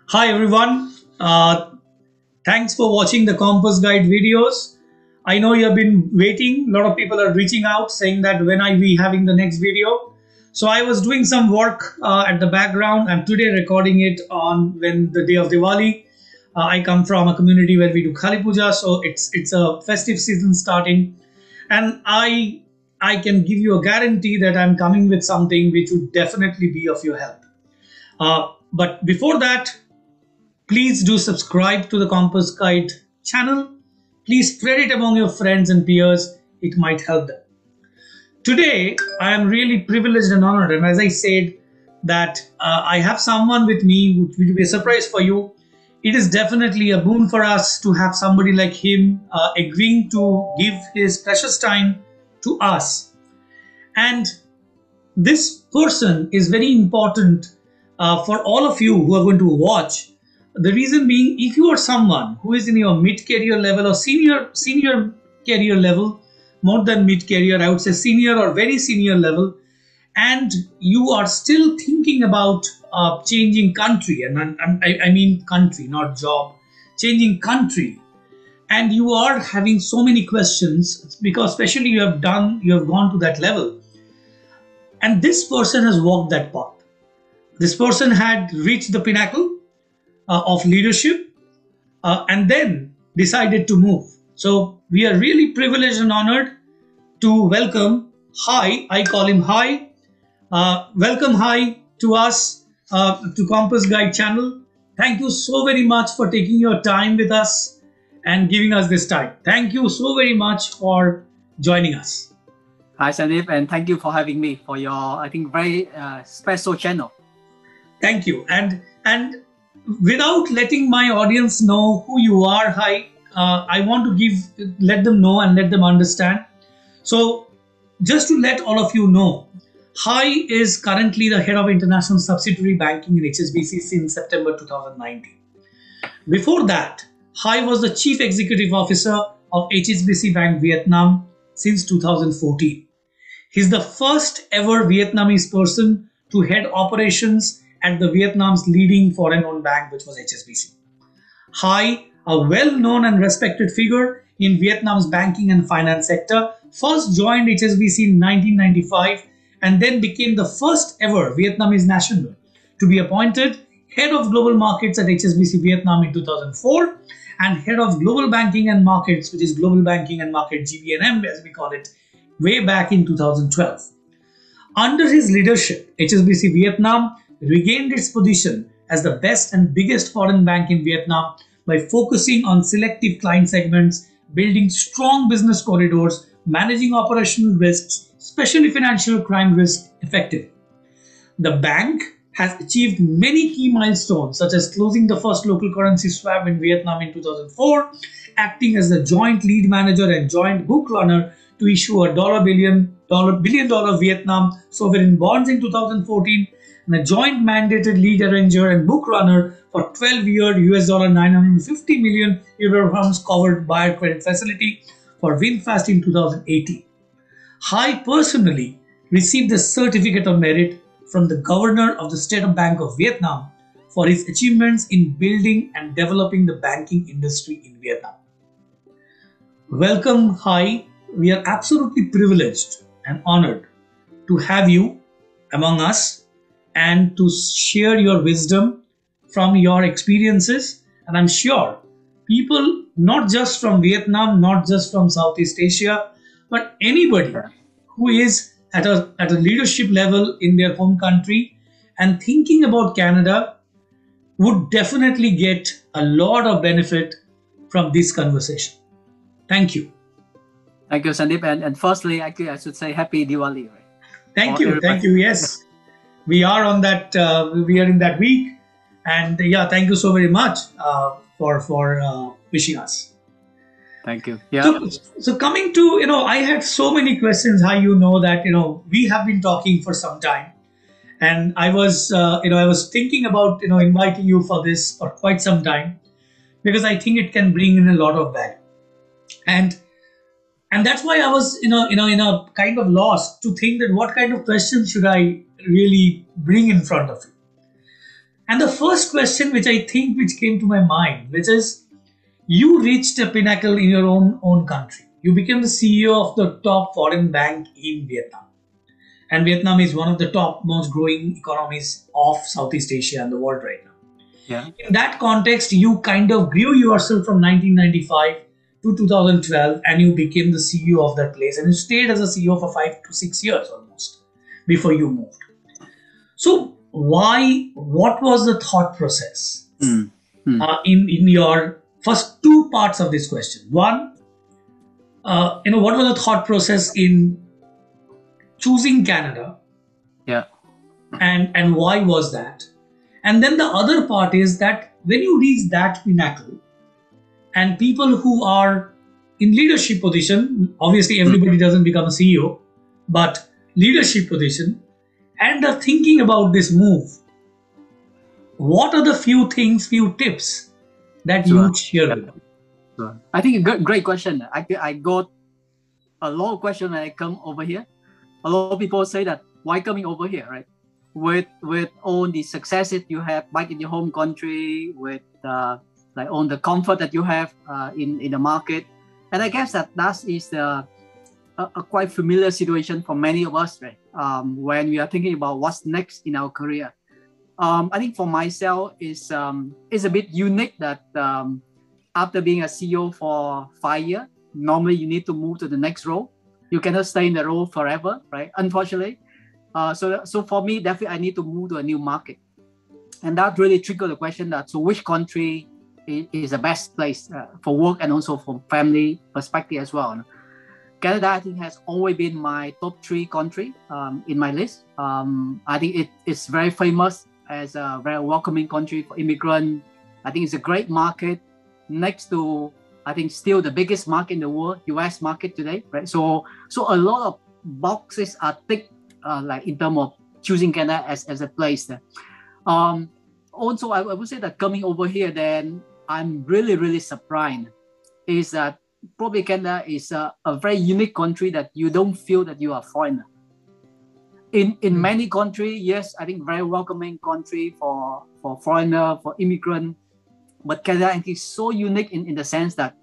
Hi everyone. Thanks for watching the Compass Guide videos. I know you have been waiting. A lot of people are reaching out saying that when I be having the next video. So I was doing some work at the background. I'm today recording it on when the day of Diwali. I come from a community where we do Kali Puja, so it's a festive season starting, and I can give you a guarantee that I'm coming with something which would definitely be of your help. But before that, please do subscribe to the Compass Guide channel. Please spread it among your friends and peers. It might help them. Today, I am really privileged and honored. And as I said, that I have someone with me, which will be a surprise for you. It is definitely a boon for us to have somebody like him agreeing to give his precious time to us. And this person is very important for all of you who are going to watch. The reason being, if you are someone who is in your mid-career level or senior career level, more than mid-career, I would say senior or very senior level, and you are still thinking about changing country, and I mean country, not job, changing country, and you are having so many questions because especially you have gone to that level, and this person has walked that path. This person had reached the pinnacle of leadership and then decided to move. So we are really privileged and honored to welcome Hai. I call him Hai. Welcome Hai to us to Compass Guide channel. Thank you so very much for taking your time with us and giving us this time. Thank you so very much for joining us. Hi Sandeep, and thank you for having me for your, I think, very special channel. Thank you. And without letting my audience know who you are, Hai, I want to let them know and let them understand. So just to let all of you know, Hai is currently the head of international subsidiary banking in HSBC since September 2019. Before that, Hai was the chief executive officer of HSBC Bank Vietnam since 2014. He's the first ever Vietnamese person to head operations at the Vietnam's leading foreign-owned bank, which was HSBC. Hai, a well-known and respected figure in Vietnam's banking and finance sector, first joined HSBC in 1995 and then became the first ever Vietnamese national to be appointed head of global markets at HSBC Vietnam in 2004 and head of global banking and markets, which is global banking and market GBNM as we call it, way back in 2012. Under his leadership, HSBC Vietnam regained its position as the best and biggest foreign bank in Vietnam by focusing on selective client segments, building strong business corridors, managing operational risks, especially financial crime risk, effectively. The bank has achieved many key milestones, such as closing the first local currency swap in Vietnam in 2004, acting as the joint lead manager and joint book runner to issue a billion dollar Vietnam sovereign bonds in 2014, and a joint mandated lead arranger and book runner for 12-year $950 million funds covered buyer credit facility for VinFast in 2018. Hai personally received the certificate of merit from the governor of the State Bank of Vietnam for his achievements in building and developing the banking industry in Vietnam. Welcome, Hai. We are absolutely privileged and honored to have you among us and to share your wisdom from your experiences. And I'm sure people, not just from Vietnam, not just from Southeast Asia, but anybody who is at a leadership level in their home country and thinking about Canada would definitely get a lot of benefit from this conversation. Thank you. Thank you, Sandeep. And firstly, actually, I should say Happy Diwali. Right? Thank you. Thank you. Yes, we are on that. We are in that week, and yeah, thank you so very much for wishing us. Thank you. Yeah. So coming to, I had so many questions. How you know that, we have been talking for some time, and I was thinking about, inviting you for this for quite some time because I think it can bring in a lot of value, and that's why I was, in a kind of lost to think that what kind of questions should I really bring in front of you. And the first question, which came to my mind, which is, you reached a pinnacle in your own country. You became the CEO of the top foreign bank in Vietnam, and Vietnam is one of the top most growing economies of Southeast Asia and the world right now. Yeah. In that context, you kind of grew yourself from 1995 to 2012, and you became the CEO of that place, and you stayed as a CEO for 5 to 6 years almost before you moved. So why? What was the thought process in your first two parts of this question? One, what was the thought process in choosing Canada, Yeah. and why was that? And then the other part is that when you reach that pinnacle, and people who are in leadership position, obviously everybody doesn't become a CEO, but leadership position, and are thinking about this move, what are the few tips that you would share with them? Sure. I think a great question. I got a lot of questions when I come over here. A lot of people say that, why coming over here, right? With all the successes you have back in your home country, with like all the comfort that you have in the market. And I guess that is a quite familiar situation for many of us, right? When we are thinking about what's next in our career. I think for myself, it's a bit unique that after being a CEO for 5 years, normally you need to move to the next role. You cannot stay in the role forever, right? Unfortunately. So for me, definitely I need to move to a new market. And that really triggered the question that, so which country is the best place for work and also from family perspective as well. Canada, I think, has always been my top 3 country in my list. I think it's very famous as a very welcoming country for immigrants. I think it's a great market next to, I think, still the biggest market in the world, US market today, right? So a lot of boxes are ticked like in terms of choosing Canada as a place there. Also, I would say that coming over here, then I'm really surprised is that probably Canada is a very unique country that you don't feel that you are a foreigner. In many countries, yes, I think very welcoming country for foreigner, for immigrant, but Canada I think is so unique in the sense that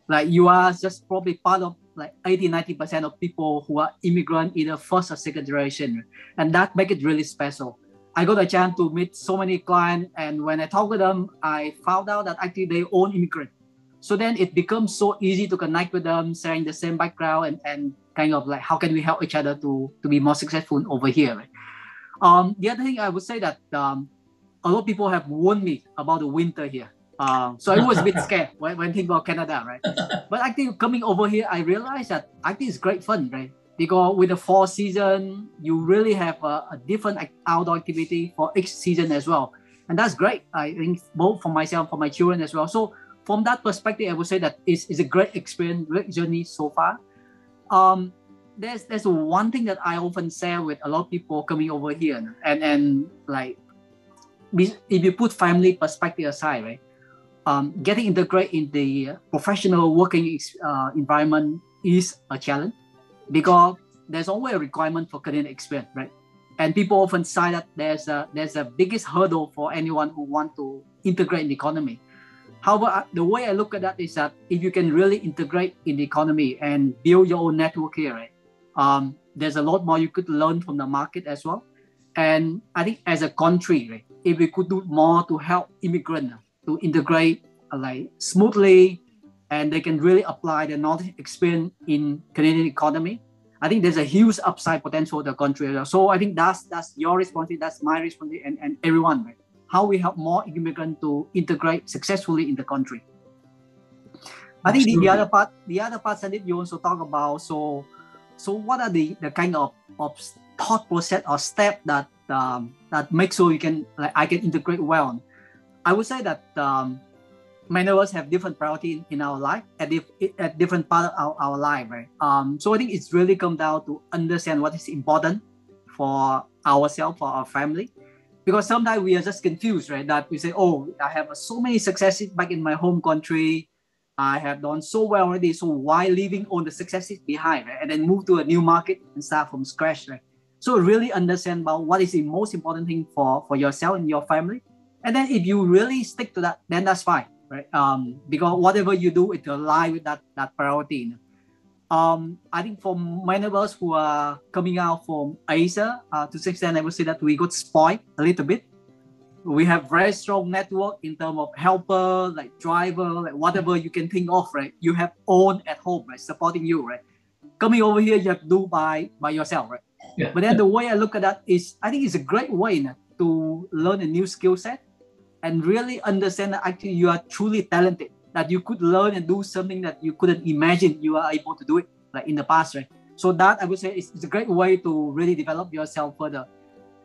like you are just probably part of like 80-90% of people who are immigrant, either first or second generation, and that make it really special. I got a chance to meet so many clients, and when I talk with them, I found out that actually they own immigrant. So then it becomes so easy to connect with them, sharing the same background, and kind of like how can we help each other to be more successful over here. Right? The other thing I would say that a lot of people have warned me about the winter here. So I was a bit scared when thinking about Canada, right? But I think coming over here, I realized that I think it's great fun, right? Because with the fall season, you really have a different outdoor activity for each season as well. And that's great, I think, both for myself, for my children as well. So from that perspective, I would say that it's a great experience, great journey so far. There's one thing that I often share with a lot of people coming over here, and like, if you put family perspective aside, right? Getting integrated in the professional working environment is a challenge because there's always a requirement for Canadian experience, right? And people often say that there's a biggest hurdle for anyone who want to integrate in the economy. However, the way I look at that is that if you can really integrate in the economy and build your own network here, right? There's a lot more you could learn from the market as well. And I think as a country, right, if we could do more to help immigrants to integrate like smoothly, and they can really apply their knowledge experience in Canadian economy, I think there's a huge upside potential for the country. So I think that's your responsibility, that's my responsibility, and everyone, right? How we help more immigrants to integrate successfully in the country. I think the other part, Sandeep, you also talk about. So what are the kind of thought process or step that make sure you can, like, I can integrate well? I would say that many of us have different priorities in our life at different part of our life, right? So I think it's really come down to understand what is important for ourselves, for our family, because sometimes we are just confused, right? That we say, oh, I have so many successes back in my home country, I have done so well already, so why leaving all the successes behind, right? And then move to a new market and start from scratch, right? So really understand about what is the most important thing for yourself and your family, And then if you really stick to that, then that's fine, right? Because whatever you do, it align with that priority. I think for many of us who are coming out from Asia, to some extent, I would say that we got spoiled a little bit. We have very strong network in terms of helper, like driver, like whatever you can think of, right? You have own at home, right? Supporting you, right? Coming over here, you have to do by yourself, right? Yeah. But then the way I look at that is, I think it's a great way to learn a new skill set and really understand that actually you are truly talented, that you could learn and do something that you couldn't imagine you are able to do it, like in the past, right? So that I would say is a great way to really develop yourself further.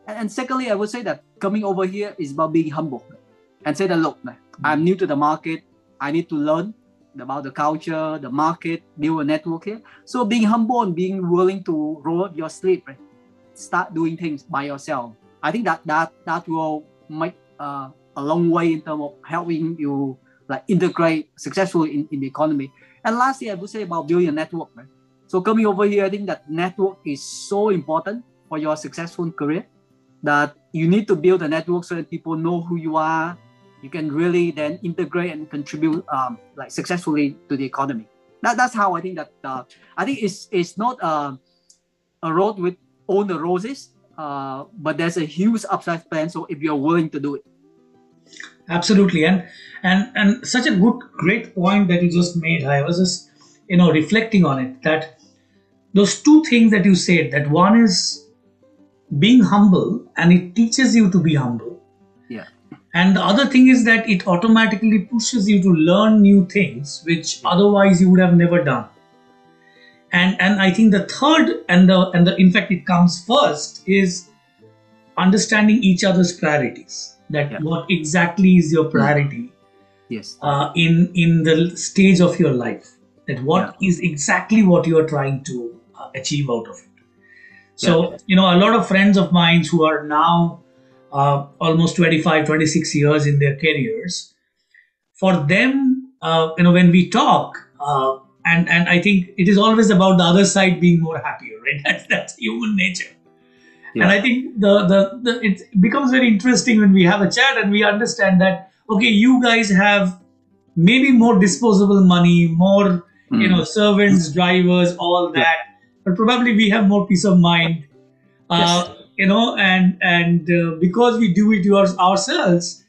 And secondly, I would say that coming over here is about being humble and say that, look, I'm new to the market. I need to learn about the culture, the market, build a network here. So being humble and being willing to roll up your sleeve, right? Start doing things by yourself. I think that will make a long way in terms of helping you like integrate successfully in the economy. And lastly, I would say about building a network, right? So coming over here, I think that network is so important for your successful career, that you need to build a network so that people know who you are. You can really then integrate and contribute like successfully to the economy. That's how I think that I think it's not a road with all the roses, but there's a huge upside plan. So if you're willing to do it. Absolutely, and such a great point that you just made. I was just reflecting on it, that those two things that you said, that one is being humble, and it teaches you to be humble. Yeah. And the other thing is that it automatically pushes you to learn new things which otherwise you would have never done. And I think the third and the in fact it comes first is understanding each other's priorities. That what exactly is your priority? Yes. In the stage of your life. That what is exactly what you are trying to achieve out of it. So, a lot of friends of mine who are now almost 25, 26 years in their careers, for them, when we talk, and I think it is always about the other side being more happier, right? That's human nature. Yeah. And I think it becomes very interesting when we have a chat and we understand that, okay, you guys have maybe more disposable money, more, servants, drivers, all that. But probably we have more peace of mind, and because we do it ourselves,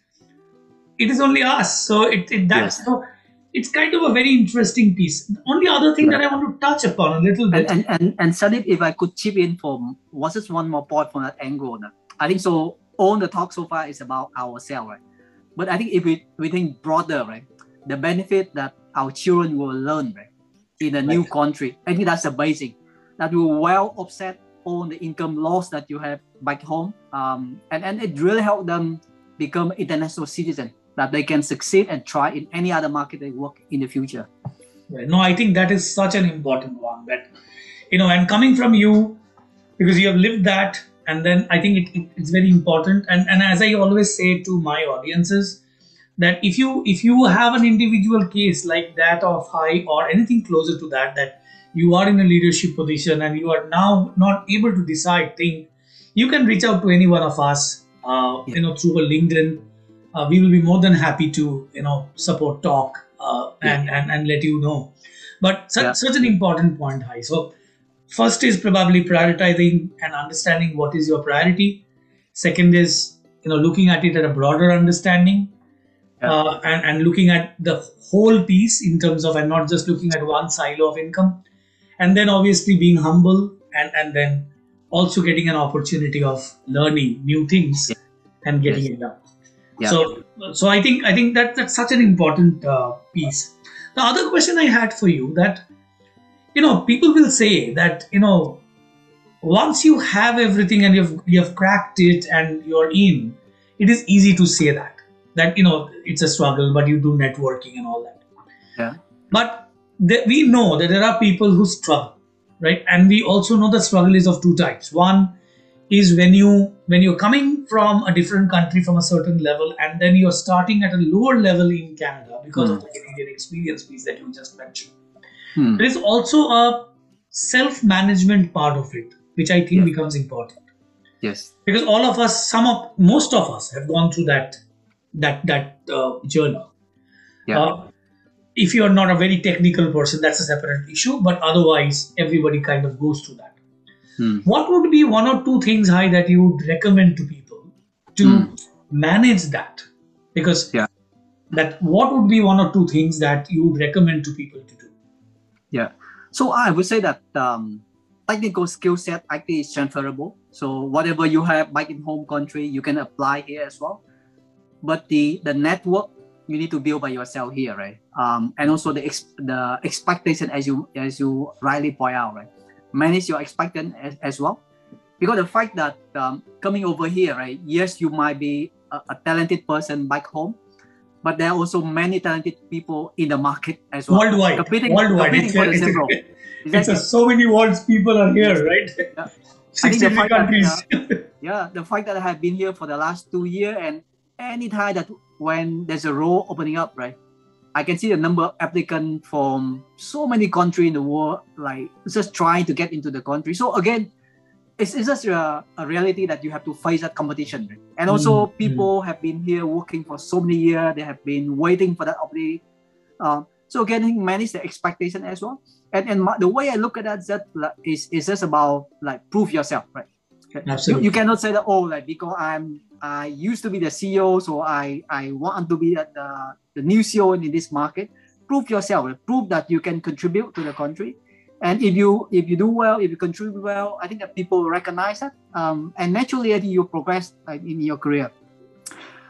it is only us. So it's kind of a very interesting piece. The only other thing that I want to touch upon a little bit. And Sandeep, if I could chip in from what's just one more point from that angle. I think so. All the talk so far is about ourselves, right? But I think if we think broader, right, the benefit that our children will learn, right, in a new country, I think that's the basic. That will well offset all the income loss that you have back home, and it really help them become international citizens, that they can succeed and try in any other market they work in the future. Right. No, I think that is such an important one. That and coming from you, because you have lived that, and then I think it's very important. And as I always say to my audiences, that if you have an individual case like that of high or anything closer to that you are in a leadership position and you are now not able to decide, you can reach out to any one of us, through a LinkedIn. We will be more than happy to, support, talk, and let you know. But such an important point, Hai. So first is probably prioritizing and understanding what is your priority. Second is, looking at it at a broader understanding, and looking at the whole piece in terms of, and not just looking at one silo of income. And then obviously being humble, and then also getting an opportunity of learning new things and getting it done. Yeah. So I think that's such an important piece. The other question I had for you, that people will say that once you have everything and you've cracked it and you're in, it is easy to say that it's a struggle, but you do networking and all that. Yeah. But we know that there are people who struggle, right? And we also know the struggle is of two types. One is when you're coming from a different country from a certain level, and then you're starting at a lower level in Canada because of the Canadian experience piece that you just mentioned. There is also a self-management part of it, which I think becomes important. Yes. Because all of us, most of us have gone through that that journey. Yeah. If you're not a very technical person, that's a separate issue. But otherwise, everybody kind of goes through that. What would be one or two things, Hai, that you would recommend to people to manage that? Because Yeah. that what would be one or two things that you would recommend to people to do? Yeah. So I would say that technical skill set actually is transferable. So whatever you have back in home country, you can apply here as well. But the network you need to build by yourself here, right? And also the expectation, as you rightly point out, right? Manage your expectation as well, because the fact that coming over here, right? Yes, you might be a talented person back home, but there are also many talented people in the market as well. Worldwide. Competing for the same role. Exactly. So many world's people are here, right? Yeah. 63 countries. The fact that I have been here for the last 2 years, and any time that when there's a role opening up, right, I can see the number of applicants from so many countries in the world, like just trying to get into the country. So again, it's just a reality that you have to face that competition, right? And also people have been here working for so many years. They have been waiting for that opportunity. So again, manage the expectation as well. And the way I look at that is just about like prove yourself, right? Absolutely. You cannot say that, because I used to be the CEO, so I want to be the new CEO in this market. Prove yourself, prove that you can contribute to the country. And if you do well, if you contribute well, I think that people recognize that. And naturally, I think you progress in your career.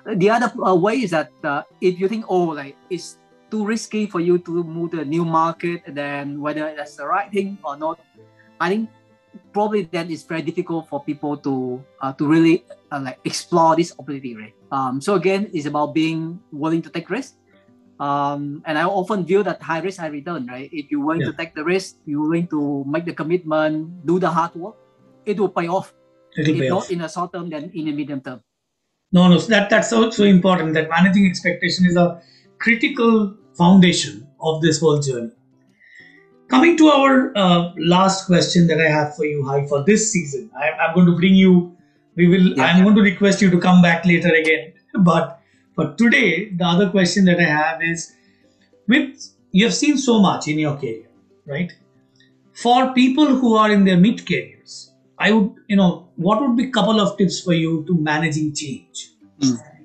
The other way is that if you think, it's too risky for you to move to a new market, and then whether that's the right thing or not, I think probably then it's very difficult for people to really explore this opportunity, right? So again, it's about being willing to take risks. And I often view that high risk, high return, right? If you're willing to take the risk, you're willing to make the commitment, do the hard work, it will pay off. It'll pay not off. in the short term, then in the medium term. No, that's so important, that managing expectation is a critical foundation of this whole journey. Coming to our last question that I have for you, Hai, for this season, I'm going to bring you. I'm going to request you to come back later again. But for today, the other question that I have is, you have seen so much in your career, right? For people who are in their mid careers, I would, what would be a couple of tips for you to managing change?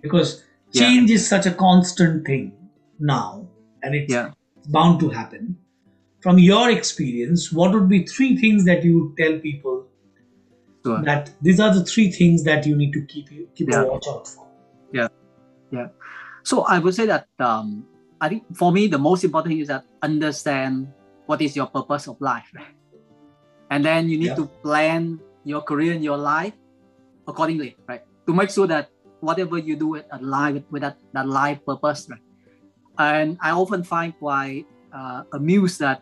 Because change is such a constant thing now, and it's bound to happen. From your experience, what would be 3 things that you would tell people that these are the 3 things that you need to keep a watch out for? Yeah. So I would say that I think for me, the most important thing is that understand what is your purpose of life. Right? And then you need to plan your career and your life accordingly, right? To make sure that whatever you do align with that life purpose, right? And I often find quite amused that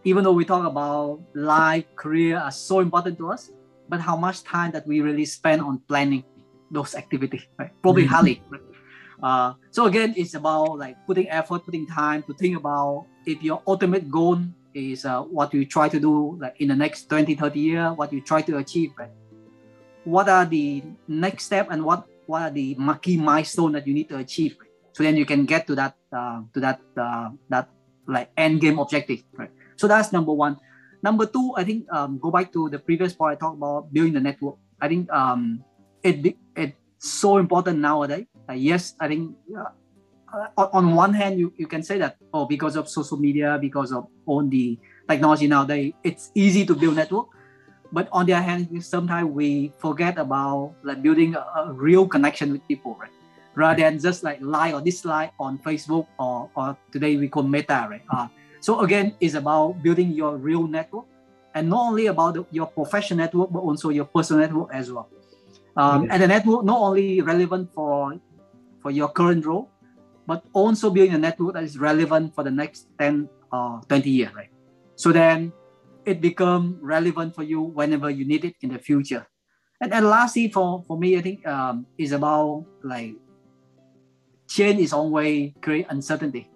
even though we talk about life, career are so important to us, but how much time that we really spend on planning those activities, right? Probably hardly. Right? So again, it's about like putting effort, putting time to think about if your ultimate goal is what you try to do like in the next 20, 30 years, what you try to achieve, right? What are the next step and what are the key milestones that you need to achieve, right? So then you can get to that like end game objective, right? So that's number 1. Number 2, I think go back to the previous part I talked about building the network. I think it's so important nowadays. Yes, I think on one hand you can say that because of social media, because of all the technology nowadays, it's easy to build network. But on the other hand, sometimes we forget about like building a real connection with people, right? Rather than just like like or dislike on Facebook or today we call Meta, right? So again, it's about building your real network, and not only about your professional network, but also your personal network as well. And the network not only relevant for your current role, but also building a network that is relevant for the next 10 or 20 years, right? So then it becomes relevant for you whenever you need it in the future. And lastly, for me, I think is about like change is always create uncertainty.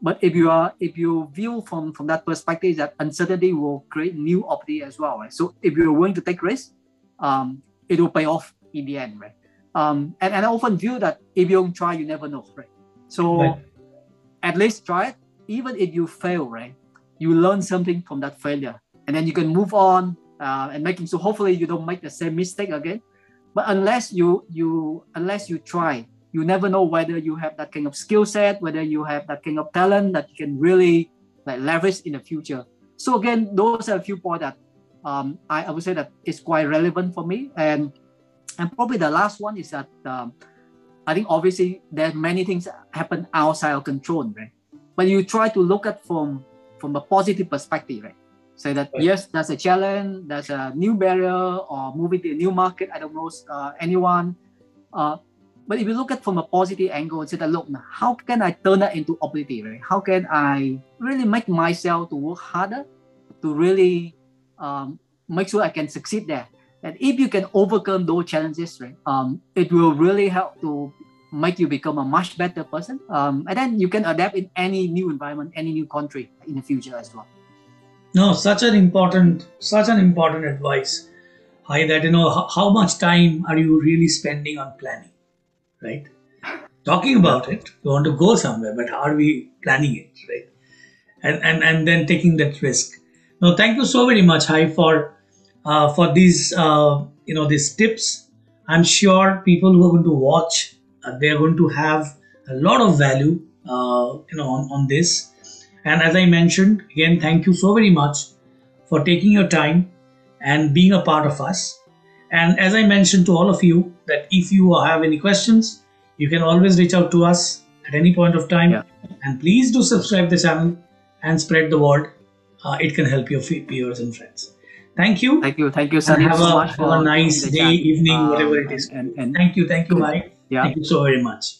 But if you view from that perspective, that uncertainty will create new opportunity as well, right? So if you're willing to take risks, it will pay off in the end, right? And I often view that if you don't try, you never know, right? So Right. at least try it. Even if you fail, right, you learn something from that failure, and then you can move on and making. So hopefully you don't make the same mistake again. But unless you try, you never know whether you have that kind of skill set, whether you have that kind of talent that you can really like leverage in the future. So again, those are a few points that I would say that is quite relevant for me. And probably the last one is that I think obviously there are many things that happen outside of control, right? But you try to look at from a positive perspective, right? Say that Right. yes, there's a challenge, there's a new barrier, or moving to a new market. I don't know anyone. But if you look at from a positive angle and say that, look, now, how can I turn that into opportunity, right? How can I really make myself to work harder to really make sure I can succeed there? And if you can overcome those challenges, right, it will really help to make you become a much better person. And then you can adapt in any new environment, any new country in the future as well. No, such an important advice. Hi, that how much time are you really spending on planning, right? Talking about it, we want to go somewhere, but how are we planning it, right? And then taking that risk. No, thank you so very much, Hi, for these these tips. I'm sure people who are going to watch, they're going to have a lot of value, on this. And as I mentioned, again, thank you so very much for taking your time and being a part of us. And as I mentioned to all of you, that if you have any questions, you can always reach out to us at any point of time. Yeah. And please do subscribe the channel and spread the word. It can help your peers and friends. Thank you. Thank you, And Sunny, have so much have for a nice the day, chat. evening, whatever it is. And Thank you. Thank you. Bye. yeah. Thank you so very much.